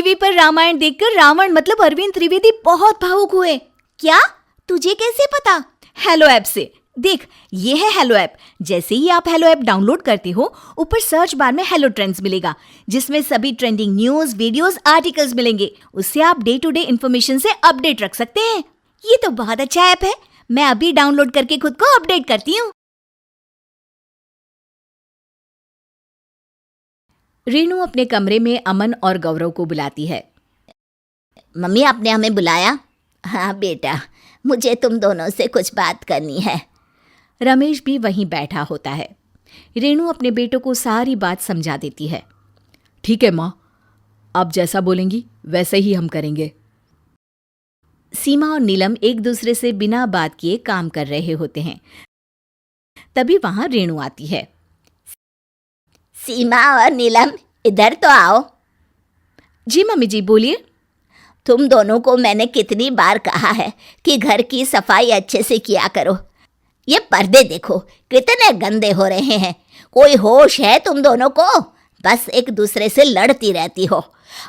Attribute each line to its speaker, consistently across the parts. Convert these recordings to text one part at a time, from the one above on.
Speaker 1: TV पर रामायण देखकर रावण मतलब अरविंद त्रिवेदी बहुत भावुक हुए। क्या? तुझे कैसे पता? हेलो ऐप से। देख, ये है हेलो ऐप। जैसे ही आप हेलो ऐप डाउनलोड करते हो, ऊपर सर्च बार में हेलो ट्रेंड्स मिलेगा, जिसमें सभी ट्रेंडिंग न्यूज, वीडियोस, आर्टिकल्स मिलेंगे। उससे आप डे टू डे इन्फॉर्मेशन से अपडेट रख सकते हैं। ये तो बहुत अच्छा ऐप है। मैं अभी डाउनलोड करके खुद को अपडेट करती हूँ। रेणु अपने कमरे में अमन और गौरव को बुलाती है।
Speaker 2: मम्मी, आपने हमें बुलाया? हाँ बेटा, मुझे तुम दोनों से कुछ बात करनी है।
Speaker 1: रमेश भी वहीं बैठा होता है। रेणु अपने बेटों को सारी बात समझा देती है।
Speaker 3: ठीक है माँ, आप जैसा बोलेंगी वैसे ही हम करेंगे।
Speaker 1: सीमा और नीलम एक दूसरे से बिना बात किए काम कर रहे होते हैं। तभी वहां रेणु आती है।
Speaker 2: सीमा और नीलम, इधर तो आओ।
Speaker 1: जी मम्मी जी, बोलिए।
Speaker 2: तुम दोनों को मैंने कितनी बार कहा है कि घर की सफाई अच्छे से किया करो। ये पर्दे देखो कितने गंदे हो रहे हैं। कोई होश है तुम दोनों को? बस एक दूसरे से लड़ती रहती हो,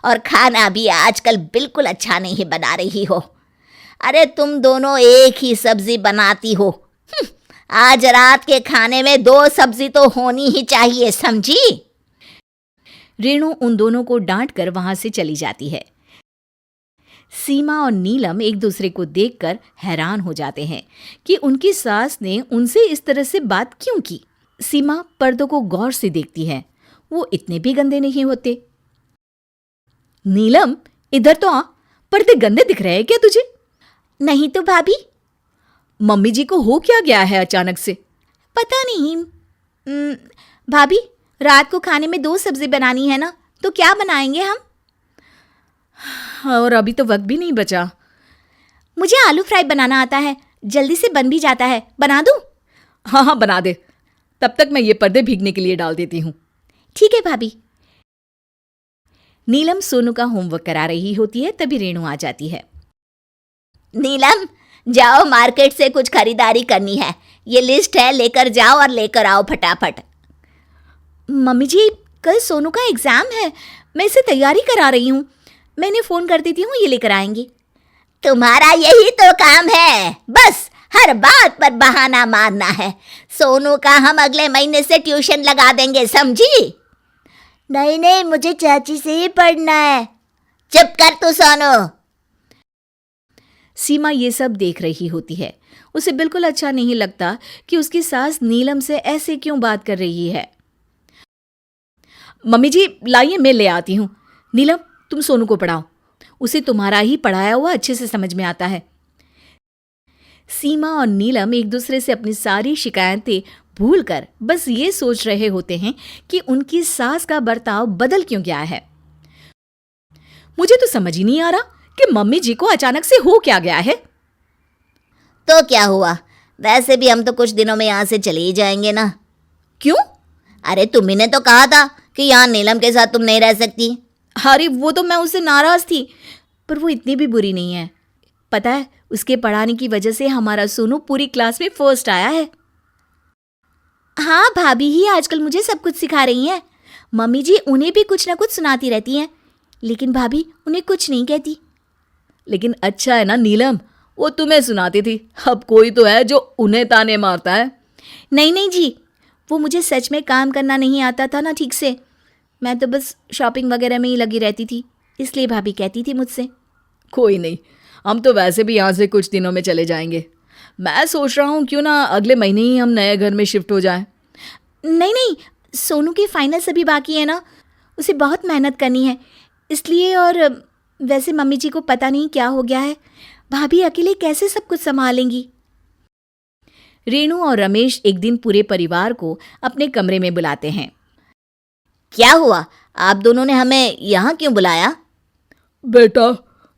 Speaker 2: और खाना भी आजकल बिल्कुल अच्छा नहीं बना रही हो। अरे तुम दोनों एक ही सब्जी बनाती हो। आज रात के खाने में 2 सब्जी तो होनी ही चाहिए, समझी?
Speaker 1: रेणु उन दोनों को डांट कर वहां से चली जाती है। सीमा और नीलम एक दूसरे को देखकर हैरान हो जाते हैं कि उनकी सास ने उनसे इस तरह से बात क्यों की। सीमा पर्दों को गौर से देखती है। वो इतने भी गंदे नहीं होते। नीलम, इधर तो आ। पर्दे गंदे दिख रहे हैं क्या तुझे?
Speaker 2: नहीं तो भाभी।
Speaker 3: मम्मी जी को हो क्या गया है अचानक से?
Speaker 2: पता नहीं। भाभी, रात को खाने में 2 सब्जी बनानी है ना, तो क्या बनाएंगे हम?
Speaker 3: और अभी तो वक्त भी नहीं बचा।
Speaker 2: मुझे आलू फ्राई बनाना आता है, जल्दी से बन भी जाता है। बना दूं?
Speaker 3: हाँ बना दे। तब तक मैं ये पर्दे भीगने के लिए डाल देती हूँ।
Speaker 2: ठीक है भाभी।
Speaker 1: नीलम सोनू का होमवर्क करा रही होती है, तभी रेणु आ जाती है।
Speaker 2: नीलम, जाओ, मार्केट से कुछ खरीदारी करनी है। ये लिस्ट है, लेकर जाओ और लेकर आओ फटाफट।
Speaker 1: मम्मी जी, कल सोनू का एग्जाम है, मैं इसे तैयारी करा रही हूँ। मैं इन्हें फोन कर देती हूँ, ये लेकर आएंगी।
Speaker 2: तुम्हारा यही तो काम है, बस हर बात पर बहाना मारना है। सोनू का हम अगले महीने से ट्यूशन लगा देंगे, समझी? नहीं, मुझे चाची से ही पढ़ना है। चुप कर तू सोनू।
Speaker 1: सीमा ये सब देख रही होती है। उसे बिल्कुल अच्छा नहीं लगता कि उसकी सास नीलम से ऐसे क्यों बात कर रही है।
Speaker 3: मम्मी जी लाइए, मैं ले आती हूँ। नीलम, तुम सोनू को पढ़ाओ, उसे तुम्हारा ही पढ़ाया हुआ अच्छे से समझ में आता है।
Speaker 1: सीमा और नीलम एक दूसरे से अपनी सारी शिकायतें भूलकर बस ये सोच रहे होते हैं कि उनकी सास का बर्ताव बदल क्यों गया है।
Speaker 3: मुझे तो समझ ही नहीं आ रहा कि मम्मी जी को अचानक से हो क्या गया है।
Speaker 2: तो क्या हुआ? वैसे भी हम तो कुछ दिनों में यहाँ से चले ही जाएंगे ना।
Speaker 3: क्यों?
Speaker 2: अरे तुम्ही ने तो कहा था कि यहाँ नीलम के साथ तुम नहीं रह सकती।
Speaker 1: अरे वो तो मैं उससे नाराज थी, पर वो इतनी भी बुरी नहीं है। पता है, उसके पढ़ाने की वजह से हमारा सोनू पूरी क्लास में फर्स्ट आया है। हाँ, भाभी ही आजकल मुझे सब कुछ सिखा रही हैं। मम्मी जी उन्हें भी कुछ ना कुछ सुनाती रहती हैं, लेकिन भाभी उन्हें कुछ नहीं कहती।
Speaker 3: लेकिन अच्छा है ना नीलम, वो तुम्हें सुनाती थी, अब कोई तो है जो उन्हें ताने मारता है।
Speaker 1: नहीं जी, वो मुझे सच में काम करना नहीं आता था ना ठीक से। मैं तो बस शॉपिंग वगैरह में ही लगी रहती थी, इसलिए भाभी कहती थी मुझसे।
Speaker 3: कोई नहीं, हम तो वैसे भी यहाँ से कुछ दिनों में चले जाएंगे। मैं सोच रहा हूँ क्यों ना अगले महीने ही हम नए घर में शिफ्ट हो जाएं।
Speaker 1: नहीं, सोनू के फाइनल्स अभी बाकी है ना, उसे बहुत मेहनत करनी है इसलिए। और वैसे मम्मी जी को पता नहीं क्या हो गया है, भाभी अकेले कैसे सब कुछ संभालेंगी। रेणु और रमेश एक दिन पूरे परिवार को अपने कमरे में बुलाते हैं।
Speaker 2: क्या हुआ? आप दोनों ने हमें यहाँ क्यों बुलाया?
Speaker 4: बेटा,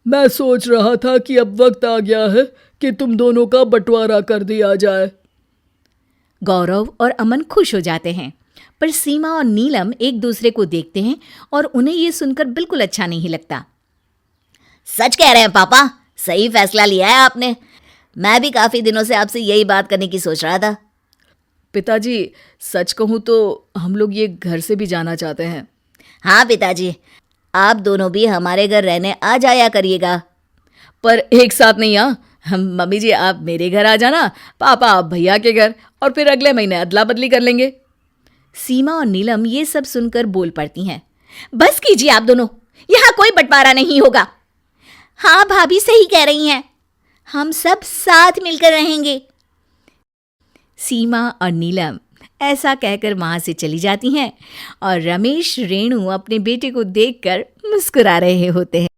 Speaker 4: मैं सोच रहा था कि अब वक्त आ गया है कि तुम दोनों का बंटवारा कर दिया जाए।
Speaker 1: गौरव और अमन खुश हो जाते हैं, पर सीमा और नीलम एक दूसरे को देखते हैं और उन्हें ये सुनकर बिल्कुल अच्छा नहीं लगता।
Speaker 2: सच कह रहे हैं पापा, सही फैसला लिया है आपने। मैं भी काफ़ी दिनों से आपसे यही बात करने की सोच रहा था।
Speaker 3: पिताजी, सच कहूँ तो हम लोग ये घर से भी जाना चाहते हैं।
Speaker 2: हाँ पिताजी, आप दोनों भी हमारे घर रहने आ जाया करिएगा।
Speaker 3: पर एक साथ नहीं मम्मी जी आप मेरे घर आ जाना, पापा आप भैया के घर, और फिर अगले महीने अदला बदली कर लेंगे।
Speaker 1: सीमा और नीलम ये सब सुनकर बोल पड़ती हैं। बस कीजिए आप दोनों, यहाँ कोई बंटवारा नहीं होगा।
Speaker 2: हाँ भाभी सही कह रही हैं, हम सब साथ मिलकर रहेंगे।
Speaker 1: सीमा और नीलम ऐसा कहकर वहां से चली जाती हैं और रमेश रेणु अपने बेटे को देखकर मुस्कुरा रहे होते हैं।